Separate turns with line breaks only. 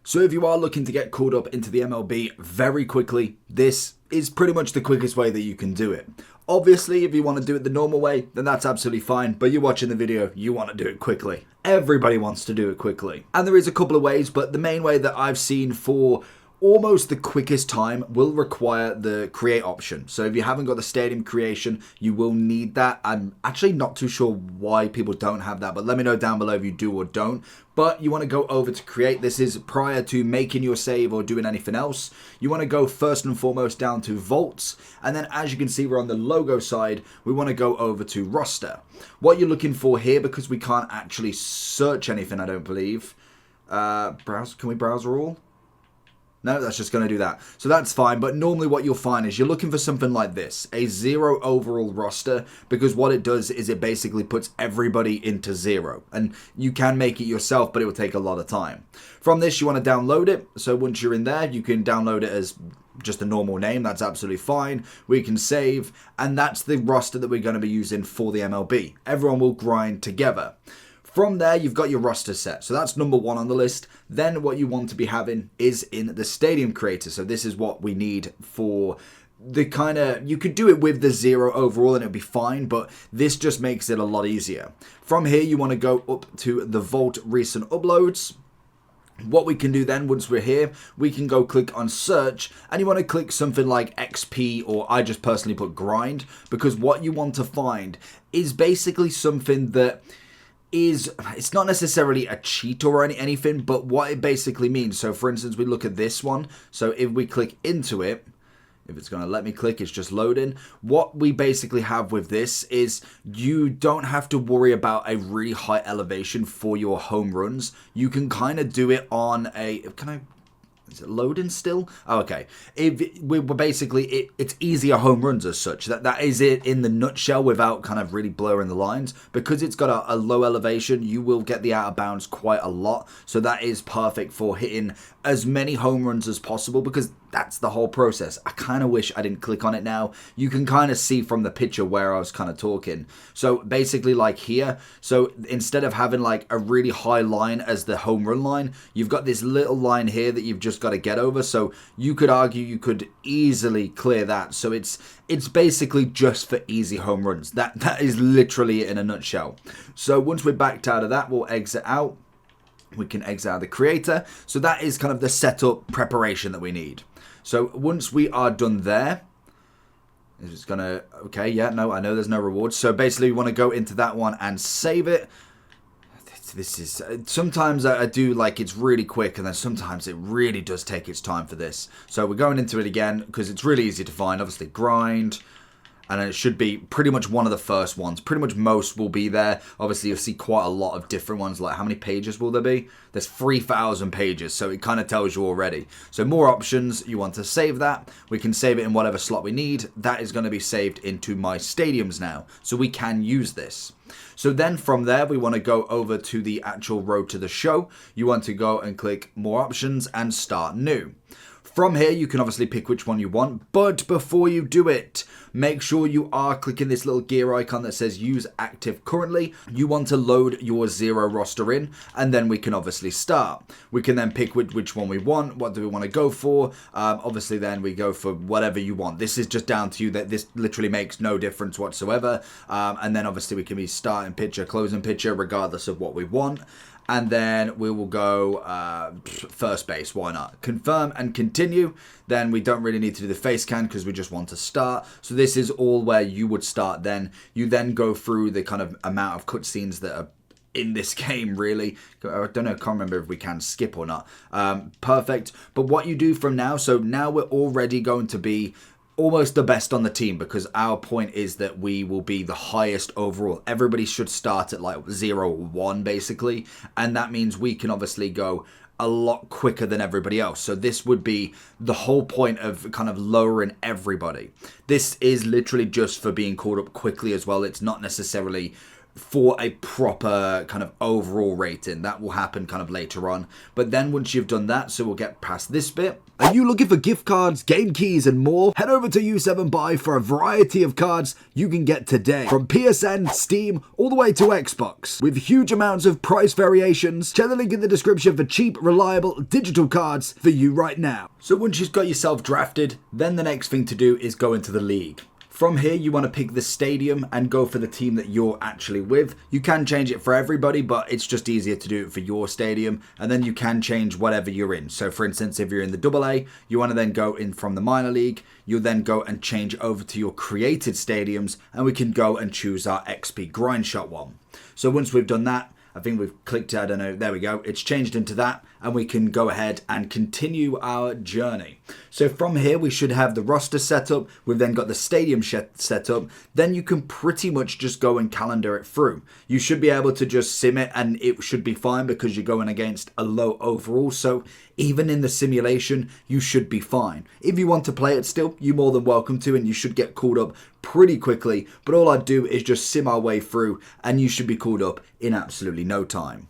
So if you are looking to get called up into the MLB very quickly, this is pretty much the quickest way that you can do it. Obviously, if you want to do it the normal way, then that's absolutely fine, but you're watching the video, you want to do it quickly. Everybody wants to do it quickly. And there is a couple of ways, but the main way that I've seen for almost the quickest time will require the create option. So if you haven't got the stadium creation, you will need that. I'm actually not too sure why people don't have that, but let me know down below if you do or don't. But you want to go over to create. This is prior to making your save or doing anything else. You want to go first and foremost down to vaults. And then as you can see, we're on the logo side. We want to go over to roster. What you're looking for here, because we can't actually search anything, I don't believe. Browse, can we browser all? No, that's just going to do that. So that's fine. But normally what you'll find is you're looking for something like this, a 0 overall roster, because what it does is it basically puts everybody into 0. And you can make it yourself, but it will take a lot of time. From this, you want to download it. So once you're in there, you can download it as just a normal name. That's absolutely fine. We can save. And that's the roster that we're going to be using for the MLB. Everyone will grind together. From there, you've got your roster set. So that's number 1 on the list. Then what you want to be having is in the stadium creator. So this is what we need for the kind of, you could do it with the 0 overall and it'll be fine, but this just makes it a lot easier. From here, you want to go up to the Vault recent uploads. What we can do then, once we're here, we can go click on search, and you want to click something like XP, or I just personally put grind, because what you want to find is basically something that it's not necessarily a cheat or anything, but what it basically means. So for instance, we look at this one. So if we click into it, if it's going to let me click, it's just loading. What we basically have with this is you don't have to worry about a really high elevation for your home runs. You can kind of do it on a, is it loading still? Oh, okay. We're basically, it's easier home runs as such. That is it in the nutshell without kind of really blurring the lines. Because it's got a low elevation, you will get the out of bounds quite a lot. So that is perfect for hitting as many home runs as possible, because that's the whole process. I kind of wish I didn't click on it now. You can kind of see from the picture where I was kind of talking. So basically like here, so instead of having like a really high line as the home run line, you've got this little line here that you've just got to get over. So you could argue you could easily clear that. So it's basically just for easy home runs. That is literally it in a nutshell. So once we're backed out of that, we'll exit out. We can exit out of the creator. So that is kind of the setup preparation that we need. So once we are done there, it's going to, okay, yeah, no, I know there's no reward. So basically we want to go into that one and save it. This is, sometimes I do like it's really quick, and then sometimes it really does take its time for this. So we're going into it again because it's really easy to find. Obviously grind. And it should be pretty much one of the first ones. Pretty much most will be there. Obviously, you'll see quite a lot of different ones. Like, how many pages will there be? There's 3,000 pages, so it kind of tells you already. So more options. You want to save that. We can save it in whatever slot we need. That is going to be saved into my stadiums now. So we can use this. So then from there, we want to go over to the actual road to the show. You want to go and click more options and start new. From here, you can obviously pick which one you want, but before you do it, make sure you are clicking this little gear icon that says use active currently. You want to load your 0 roster in, and then we can obviously start. We can then pick which one we want. What do we want to go for? Obviously, then we go for whatever you want. This is just down to you. That this literally makes no difference whatsoever. And then obviously we can be starting pitcher, closing pitcher, regardless of what we want. And then we will go first base. Why not? Confirm and continue. Then we don't really need to do the face scan because we just want to start. So this is all where you would start then. You then go through the kind of amount of cutscenes that are in this game, really. I don't know, I can't remember if we can skip or not. Perfect. But what you do from now, so now we're already going to be almost the best on the team, because our point is that we will be the highest overall. Everybody should start at like 0-1 basically, and that means we can obviously go a lot quicker than everybody else. So this would be the whole point of kind of lowering everybody. This is literally just for being called up quickly as well. It's not necessarily for a proper kind of overall rating. That will happen kind of later on. But then once you've done that, so we'll get past this bit. Are you looking for gift cards, game keys and more? Head over to U7Buy for a variety of cards you can get today. From PSN, Steam, all the way to Xbox. With huge amounts of price variations. Check the link in the description for cheap, reliable digital cards for you right now. So once you've got yourself drafted, then the next thing to do is go into the league. From here, you want to pick the stadium and go for the team that you're actually with. You can change it for everybody, but it's just easier to do it for your stadium. And then you can change whatever you're in. So for instance, if you're in the AA, you want to then go in from the minor league. You'll then go and change over to your created stadiums, and we can go and choose our XP grind shot one. So once we've done that, I think we've clicked, I don't know, there we go. It's changed into that, and we can go ahead and continue our journey. So from here, we should have the roster set up. We've then got the stadium set up. Then you can pretty much just go and calendar it through. You should be able to just sim it, and it should be fine because you're going against a low overall. So even in the simulation, you should be fine. If you want to play it still, you're more than welcome to, and you should get called up pretty quickly. But all I do is just sim our way through, and you should be called up in absolutely no time.